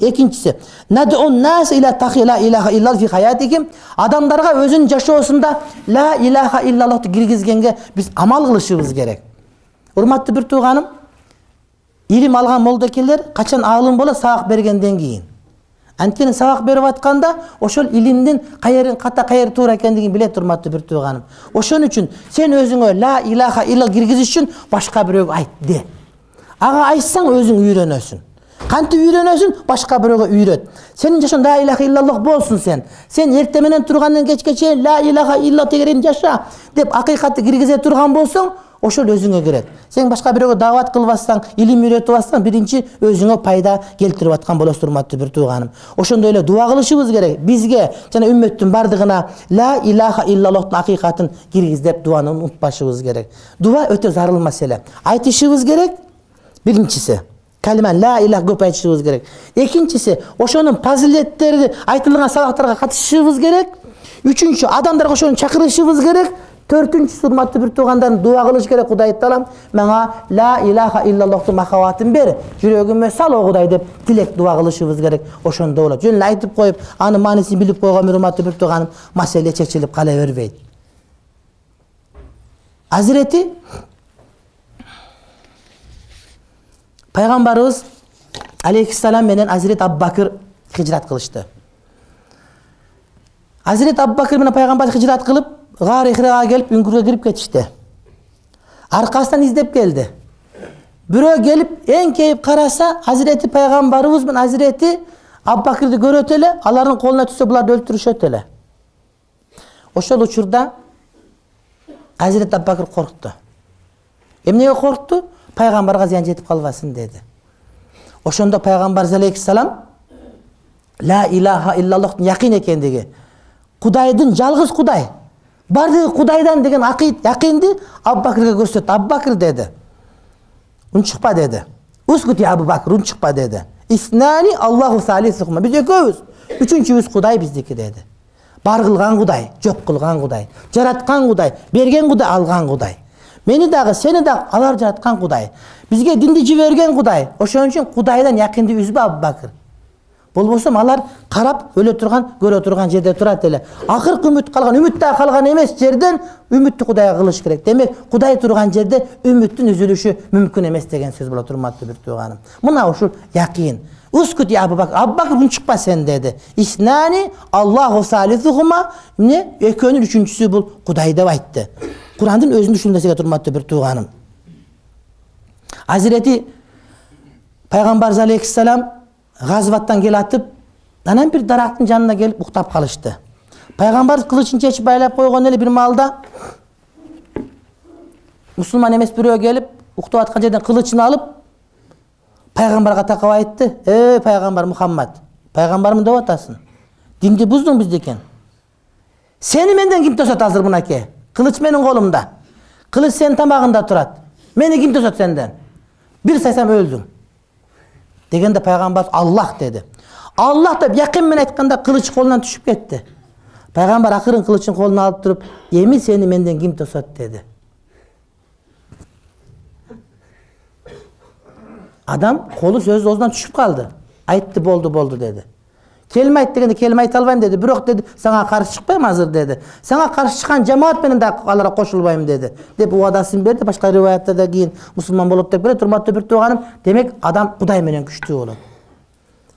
Экинчиси, над'ун нас ила тахи ла илаха иллаллах фи хаятиким. Адамдарга өзүнүн жашоосунда ла илаха иллаллахты киргизгенге биз амал кылышыбыз керек. Урматтуу бир тууганым, илим алган молдокелер качан аалым болот сабак бергенден кийин. Анткени сабак берип атканда ошол илимдин кайерин ката кайер туура экендигин билет, урматтуу бир тууганым. Ошон үчүн сен өзүңө ла илаха иллаллах киргизиш үчүн башка бирөөгө айт де. Ага айтсаң өзүң үйрөнөсүң. Кантип үйрөнөсүң? Башка бирөөгө үйрөт. Сенин жашоң ла илаха иллаллах болсун сен. Сен эрте менен тургандан кечке чейин ла илаха иллаллах дегенин жаша деп акыйкатты киргизе турган болсоң, ошол өзүңө кирет. Сен башка бирөөгө дават кылбастан, илим үйрөтүп атсаң, биринчи өзүңө пайда келтирип аткан болосуң, урматтуу бир тууганым. Ошондой эле дуа кылышыбыз керек. Бизге жана үммөттүн бардыгына ла илаха иллаллахтын акыйкатын киргиз деп дуаны унутпашыбыз керек. Дуа өтө зарыл маселе. Айтышыбыз керек. Биринчиси калима ла илах көп айтышыбыз керек. Экинчиси ошонун фазилеттери айтылган сабактарга катышышыбыз керек. Үчүнчү адамдарга ошону чакырышыбыз керек. Төртүнчүсү урматтуу бир туугандар дуа кылыш керек. Кудай таалам мага ла илаха иллаллахтын махабатын бер, жүрөгүмө сал о Кудай деп тилек дуа кылышыбыз керек. Ошондо болот. Жөн эле айтып коюп, анын маанисин билип койгон урматтуу бир тууганым, маселе чечилип кала бербейт. Азирети Пайгамбарыбыз алейхиссалам менен Азирет Аббакыр хижрат кылышты. Азирет Аббакыр менен пайгамбар хижрат кылып, Гар Ихрага келип үңгүргө кирип кетишти. Аркасынан издеп келди. Бирөө келип эңкейип караса, Азирети пайгамбарыбыз менен Азирети Аббакырды көрөт эле, алардын колуна түшсө буларды өлтүрүшөт эле. Ошол учурда Азирет Аббакыр коркту. Эмнеге коркту? Пайгамбарга зыян жетип калбасын деди. Ошондо пайгамбар алейхиссалам ла илаха иллаллахтын якин экендиги, Кудайдын жалгыз Кудай, бардыгы Кудайдан деген якинди Аббакырга көрсөттү. Аббакыр деди. Унчукпа деди. Ускут я Аббакыр, унчукпа деди. Иснани Аллаху салисухума. Биз экөөбүз, үчүнчүбүз Кудай биздики деди. Бар кылган Кудай, жок кылган Кудай, жараткан Кудай, берген Кудай, алган Кудай. Мени дагы, сени дагы алар жараткан Кудай. Бизге динди жиберген Кудай. Ошон үчүн Кудайдан якинди үзбө Аббакыр. Болбосо алар карап өлө турган, көрө турган жерде турат эле. Акыркы үмүт калган, үмүт да калган эмес жерден үмүттү Кудайга кылыш керек. Демек, Кудай турган жерде үмүттүн үзүлүшү мүмкүн эмес деген сөз болот, урматтуу бир тууганым. Мына ушул якин. Ускут я Аббакыр, Аббакыр унчукпа сен деди. Иснани Аллаху салисухума. Эмне? Экөөнүн үчүнчүсү бул Кудай деп айтты. Курандын өзүнүн ушул нерсеге урматтуу бир тууганым. Азирети пайгамбар алейхиссалам газваттан келатып, анан бир дарактын жанына келип уктап калышты. Пайгамбар кылычын чечип байлап койгон эле бир маалда мусулман эмес бирөө келип, уктап аткан жерден кылычын алып, пайгамбарга такап айтты: пайгамбар Мухаммад, пайгамбармын деп атасың. Динди буздуң биздекен. Сени менден ким тосот азыр мынакей? Кылыч менин колумда. Кылыч сенин тамагында турат. Мени ким тосот сенден? Бир сайсам өлдүң. Дегенде пайгамбар Аллах деди. Аллах деп якын менен айтканда кылыч колунан түшүп кетти. Пайгамбар акырын кылычын колуна алып туруп, эми сени менден ким тосот деди. Адам колу сөз оозунан түшүп калды. Айтты, болду деди. Келме айт дегенде келме айта албайм деди. Бирок деди, сага каршы чыкпайм азыр деди. Сага каршы чыккан жамаат менен да аларга кошулбайм деди. Деп убадасын берди. Башка риваяттарда кийин мусулман болот деп берет. Урматтуу бир тууганым, демек адам Кудай менен күчтүү болот.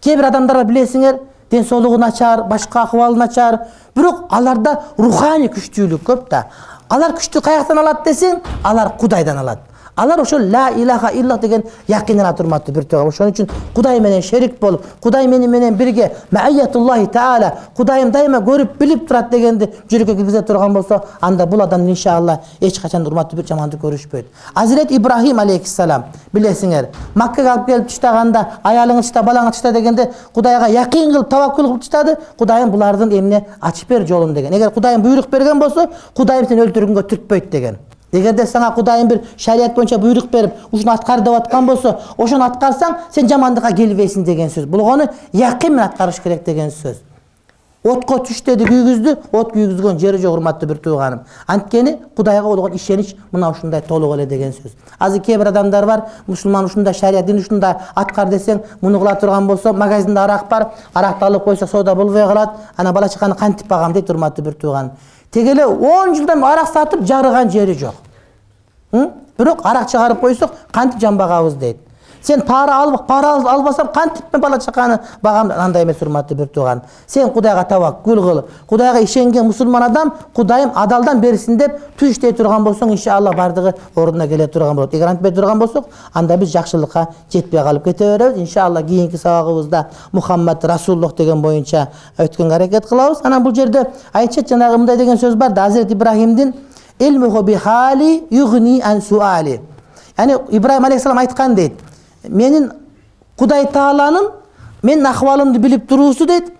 Кээ бир адамдар билесиңер, ден соолугу начар, башка акыбалы начар, бирок аларда руханий күчтүүлүк көп да. Алар күчтү каяктан алат десең, алар Кудайдан алат. Алар ошол ла илаха иллаллах деген якинына турматтуу бир тууган. Ошон үчүн Кудай менен шерик болуп, Кудай менен бирге маиятуллахи таала, Кудайым дайыма көрүп билип турат дегенди жүрөккө киргизе турган болсо, анда бул адам иншалла эч качан урматтуу бир жаманды көрүшпөйт. Азирет Ибрахим алейхиссалам билесиңер, Маккага алып келип таштаганда, аялыңы тышта, балаңы тышта дегенде Кудайга якин кылып, таваккул кылып таштады. Кудайым булардын эмне ачып бер жолун деген. Эгер Кудайым буйрук берген болсо, Кудайым сени өлтүргөнгө түртпөйт деген. Эгерде сага Кудайым бир шарият боюнча буйрук берип, ушуну аткар деп аткан болсо, ошону аткарсаң, сен жамандыкка келбейсиң деген сөз. Булгону якин менен аткарыш керек деген сөз. Otko tuş dedi kүйгүздү, от күйгүзгөн жери жок урматтуу бир тууганым. Анткени Кудайга болгон ишенич мына ушундай толук эле деген сөз. Азыр кээ бир адамдар бар, мусулман ушундай шарият дин ушундай аткар десең, муну кыла турган болсо, магазинде арак бар, аракты алып койсо соода болбой калат. Ана бала чаканы кантип багам дейт урматтуу бир тууганым. Теги эле 10 жылдан арак сатып жарыган жери жок. Бирок арак чыгарып койсок, кантип жан багабыз дейт. Sen para albasam kantip mi bala çakanı bağam anda emez hurmatlı bir tuğan. Sen Kudayga tavakkül kıl. Kudayga işengen musulman adam Kudayım adaldan berisin dep tüşte turgan bolsoň inşallah bardığı oruna gele turgan bolat. Eger antpay turgan bolsok anda biz jakşılıkka jetpey kalıp kete berебиз. İnşallah kийинки sabagыбызda Muhammed Rasulullah degen boyunça ötkön hareket kılabız. Ana bu jerde aytча janagı mындай degen söz bar da Hazreti İbrahim'din ilmuhu bi hali yughni an suali. Yani İbrahim Aleyhisselam aytkan deyt. Menin Kuday Taala'nın menin ahvalımды bilip turusu deyt.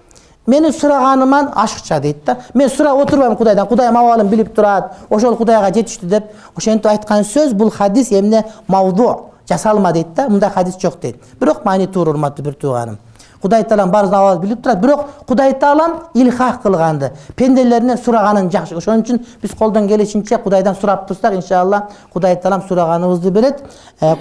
Meni suraganıman aşıkça deyt da. Men surap oturbayım Kudaydan. Kudayım ahvalım bilip turat. Oşol Kudayga jetişti dep. Oşento aytkan söz bul hadis emne mavdu. Jasalma deyt da. Munda hadis çok deyt. Birok mani tur urmatlı bir tuğanım. Kuday Taalam barız ahval bilip turat. Birok Kuday Taalam ilhaq kılgandı. Pendelerinden suraganın jakşı. Oşon üçün biz koldan gelişince Kudaydan surap tursak inşallah Kuday Taalam suraganыбызды beret.